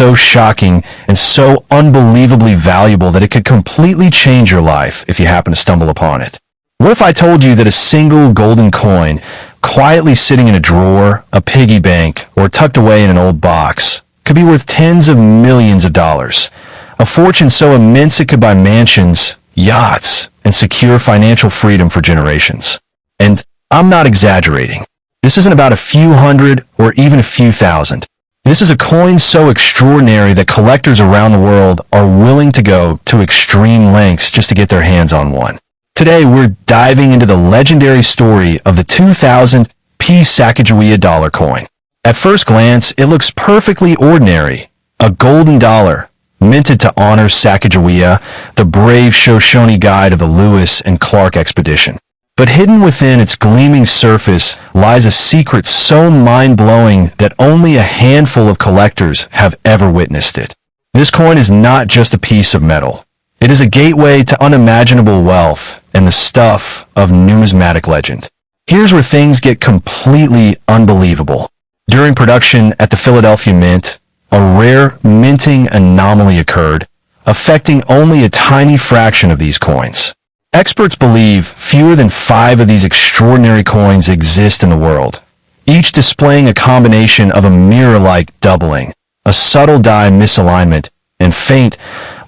so shocking and so unbelievably valuable that it could completely change your life if you happen to stumble upon it. What if I told you that a single golden coin, quietly sitting in a drawer, a piggy bank, or tucked away in an old box, could be worth tens of millions of dollars? A fortune so immense it could buy mansions, yachts, and secure financial freedom for generations. And I'm not exaggerating. This isn't about a few hundred or even a few thousand. This is a coin so extraordinary that collectors around the world are willing to go to extreme lengths just to get their hands on one. Today, we're diving into the legendary story of the 2000 Sacagawea dollar coin. At first glance, it looks perfectly ordinary. A golden dollar, minted to honor Sacagawea, the brave Shoshone guide of the Lewis and Clark expedition. But hidden within its gleaming surface lies a secret so mind-blowing that only a handful of collectors have ever witnessed it. This coin is not just a piece of metal. It is a gateway to unimaginable wealth and the stuff of numismatic legend. Here's where things get completely unbelievable. During production at the Philadelphia Mint, a rare minting anomaly occurred, affecting only a tiny fraction of these coins. Experts believe fewer than 5 of these extraordinary coins exist in the world, each displaying a combination of a mirror-like doubling, a subtle die misalignment, and faint,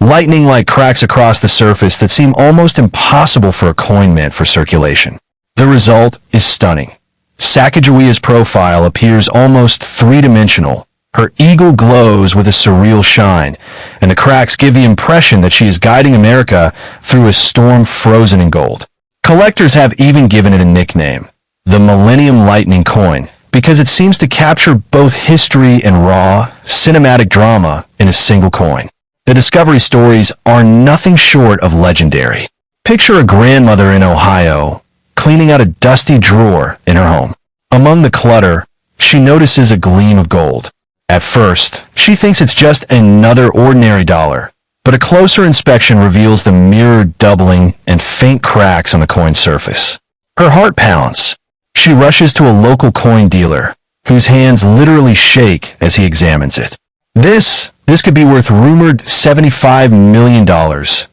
lightning-like cracks across the surface that seem almost impossible for a coin meant for circulation. The result is stunning. Sacagawea's profile appears almost three-dimensional. Her eagle glows with a surreal shine, and the cracks give the impression that she is guiding America through a storm frozen in gold. Collectors have even given it a nickname, the Millennium Lightning Coin, because it seems to capture both history and raw, cinematic drama in a single coin. The discovery stories are nothing short of legendary. Picture a grandmother in Ohio, cleaning out a dusty drawer in her home. Among the clutter, she notices a gleam of gold. At first, she thinks it's just another ordinary dollar, but a closer inspection reveals the mirrored doubling and faint cracks on the coin's surface. Her heart pounds. She rushes to a local coin dealer, whose hands literally shake as he examines it. This could be worth rumored $75 million,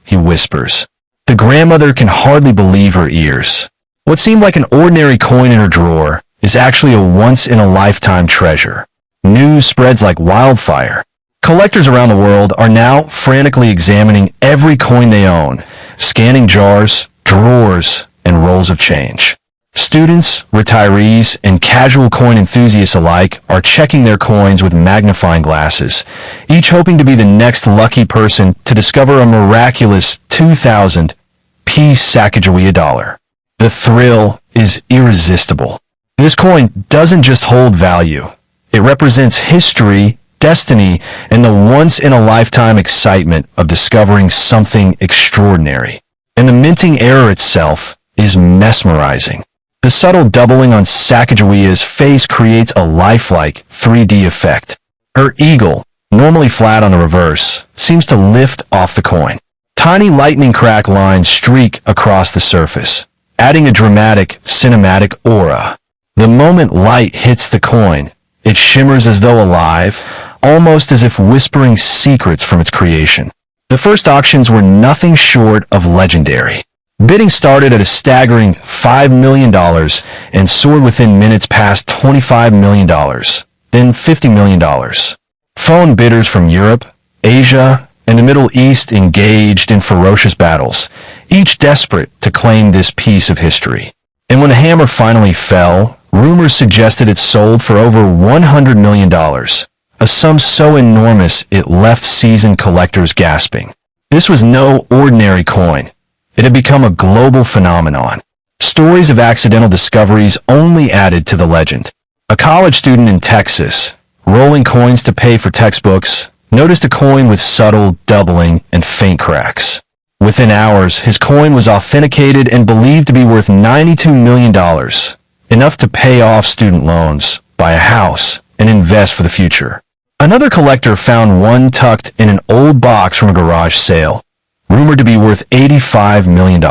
he whispers. The grandmother can hardly believe her ears. What seemed like an ordinary coin in her drawer is actually a once-in-a-lifetime treasure. News spreads like wildfire. Collectors around the world are now frantically examining every coin they own, scanning jars, drawers, and rolls of change. Students, retirees, and casual coin enthusiasts alike are checking their coins with magnifying glasses, each hoping to be the next lucky person to discover a miraculous 2000 Sacagawea dollar. The thrill is irresistible. This coin doesn't just hold value. It represents history, destiny, and the once-in-a-lifetime excitement of discovering something extraordinary. And the minting error itself is mesmerizing. The subtle doubling on Sacagawea's face creates a lifelike 3D effect. Her eagle, normally flat on the reverse, seems to lift off the coin. Tiny lightning crack lines streak across the surface, adding a dramatic, cinematic aura. The moment light hits the coin, it shimmers as though alive, almost as if whispering secrets from its creation. The first auctions were nothing short of legendary. Bidding started at a staggering $5 million and soared within minutes past $25 million, then $50 million. Phone bidders from Europe, Asia, and the Middle East engaged in ferocious battles, each desperate to claim this piece of history. And when the hammer finally fell, rumors suggested it sold for over $100 million, a sum so enormous it left seasoned collectors gasping. This was no ordinary coin. It had become a global phenomenon. Stories of accidental discoveries only added to the legend. A college student in Texas, rolling coins to pay for textbooks, noticed a coin with subtle doubling and faint cracks. Within hours, his coin was authenticated and believed to be worth $92 million, enough to pay off student loans, buy a house, and invest for the future. Another collector found one tucked in an old box from a garage sale, rumored to be worth $85 million.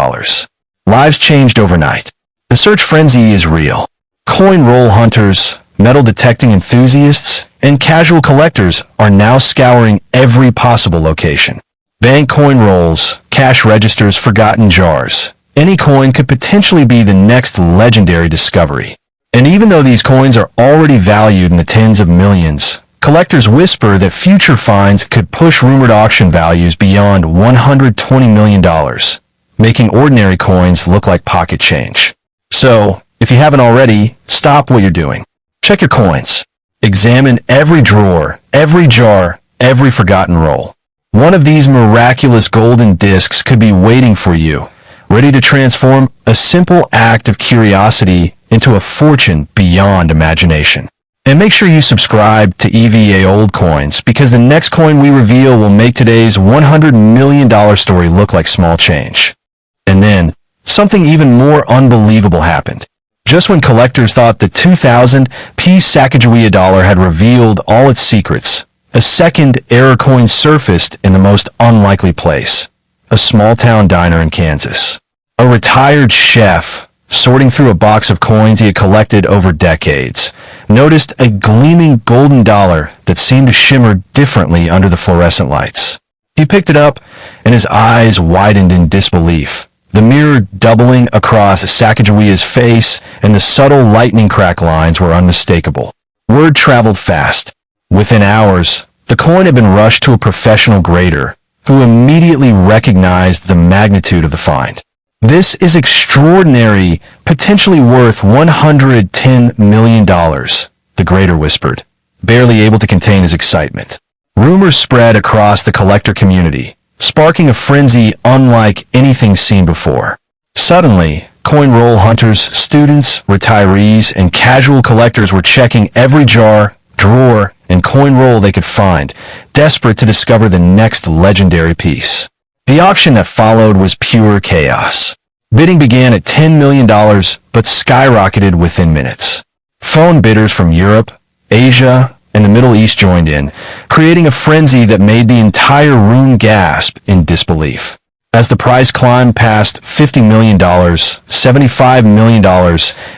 Lives changed overnight. The search frenzy is real. Coin roll hunters, Metal detecting enthusiasts and casual collectors are now scouring every possible location. Bank coin rolls, cash registers, forgotten jars. Any coin could potentially be the next legendary discovery. And even though these coins are already valued in the tens of millions, collectors whisper that future finds could push rumored auction values beyond $120 million, making ordinary coins look like pocket change. So, if you haven't already, stop what you're doing. Check your coins. Examine every drawer, every jar, every forgotten roll. One of these miraculous golden discs could be waiting for you, ready to transform a simple act of curiosity into a fortune beyond imagination. And make sure you subscribe to EVA Old Coins, because the next coin we reveal will make today's $100 million story look like small change. And then, something even more unbelievable happened. Just when collectors thought the 2000-piece Sacagawea dollar had revealed all its secrets, a second error coin surfaced in the most unlikely place, a small-town diner in Kansas. A retired chef, sorting through a box of coins he had collected over decades, noticed a gleaming golden dollar that seemed to shimmer differently under the fluorescent lights. He picked it up, and his eyes widened in disbelief. The mirror doubling across Sacagawea's face and the subtle lightning crack lines were unmistakable. Word traveled fast. Within hours, the coin had been rushed to a professional grader, who immediately recognized the magnitude of the find. "This is extraordinary, potentially worth $110 million, the grader whispered, barely able to contain his excitement. Rumors spread across the collector community, sparking a frenzy unlike anything seen before. Suddenly, coin roll hunters, students, retirees, and casual collectors were checking every jar, drawer, and coin roll they could find, desperate to discover the next legendary piece. The auction that followed was pure chaos. Bidding began at $10 million, but skyrocketed within minutes. Phone bidders from Europe, Asia, and the Middle East joined in, creating a frenzy that made the entire room gasp in disbelief. As the price climbed past $50 million, $75 million,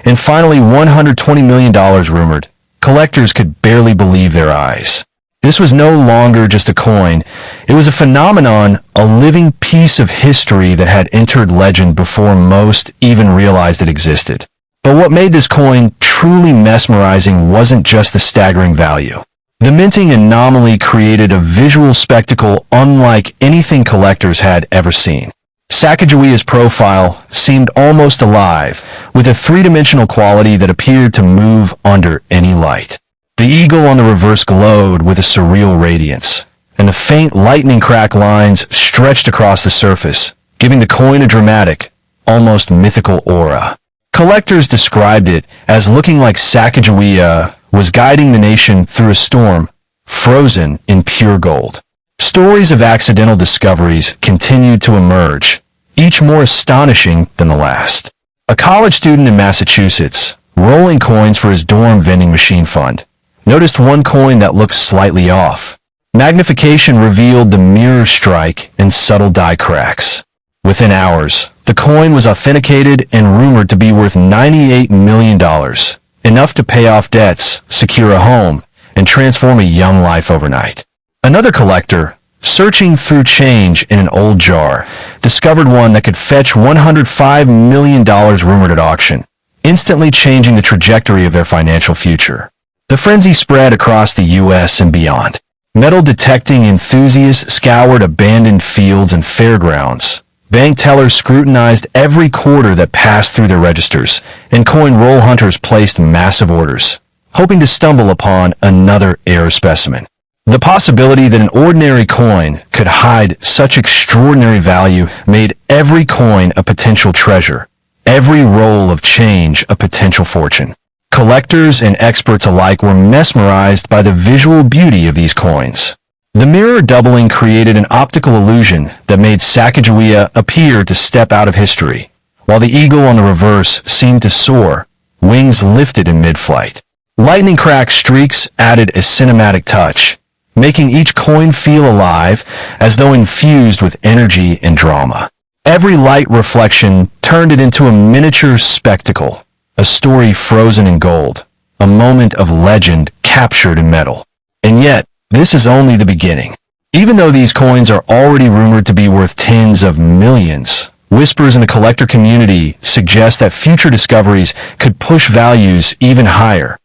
and finally $120 million rumored, collectors could barely believe their eyes. This was no longer just a coin. It was a phenomenon, a living piece of history that had entered legend before most even realized it existed. But what made this coin truly mesmerizing wasn't just the staggering value. The minting anomaly created a visual spectacle unlike anything collectors had ever seen. Sacagawea's profile seemed almost alive, with a three-dimensional quality that appeared to move under any light. The eagle on the reverse glowed with a surreal radiance, and the faint lightning crack lines stretched across the surface, giving the coin a dramatic, almost mythical aura. Collectors described it as looking like Sacagawea was guiding the nation through a storm, frozen in pure gold. Stories of accidental discoveries continued to emerge, each more astonishing than the last. A college student in Massachusetts, rolling coins for his dorm vending machine fund, noticed one coin that looked slightly off. Magnification revealed the mirror strike and subtle die cracks. Within hours, the coin was authenticated and rumored to be worth $98 million, enough to pay off debts, secure a home, and transform a young life overnight. Another collector, searching through change in an old jar, discovered one that could fetch $105 million rumored at auction, instantly changing the trajectory of their financial future. The frenzy spread across the U.S. and beyond. Metal detecting enthusiasts scoured abandoned fields and fairgrounds. Bank tellers scrutinized every quarter that passed through their registers, and coin roll hunters placed massive orders, hoping to stumble upon another error specimen. The possibility that an ordinary coin could hide such extraordinary value made every coin a potential treasure, every roll of change a potential fortune. Collectors and experts alike were mesmerized by the visual beauty of these coins. The mirror doubling created an optical illusion that made Sacagawea appear to step out of history, while the eagle on the reverse seemed to soar, wings lifted in mid-flight. Lightning crack streaks added a cinematic touch, making each coin feel alive as though infused with energy and drama. Every light reflection turned it into a miniature spectacle, a story frozen in gold, a moment of legend captured in metal. And yet, this is only the beginning. Even though these coins are already rumored to be worth tens of millions, whispers in the collector community suggest that future discoveries could push values even higher.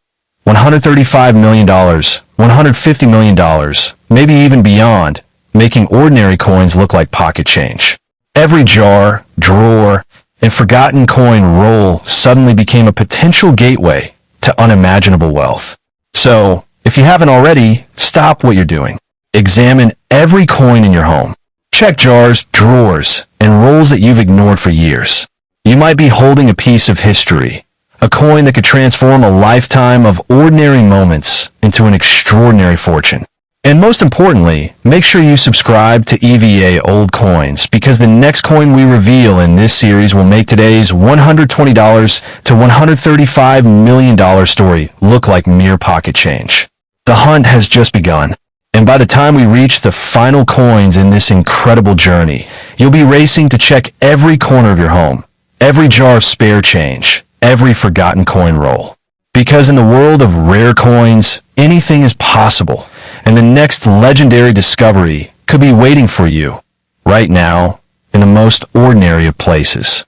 $135 million, $150 million, maybe even beyond, making ordinary coins look like pocket change. Every jar, drawer, and forgotten coin roll suddenly became a potential gateway to unimaginable wealth. So, if you haven't already, stop what you're doing. Examine every coin in your home. Check jars, drawers, and rolls that you've ignored for years. You might be holding a piece of history, a coin that could transform a lifetime of ordinary moments into an extraordinary fortune. And most importantly, make sure you subscribe to EVA Old Coins, because the next coin we reveal in this series will make today's $120 to $135 million story look like mere pocket change. The hunt has just begun, and by the time we reach the final coins in this incredible journey, you'll be racing to check every corner of your home, every jar of spare change, every forgotten coin roll. Because in the world of rare coins, anything is possible, and the next legendary discovery could be waiting for you right now in the most ordinary of places.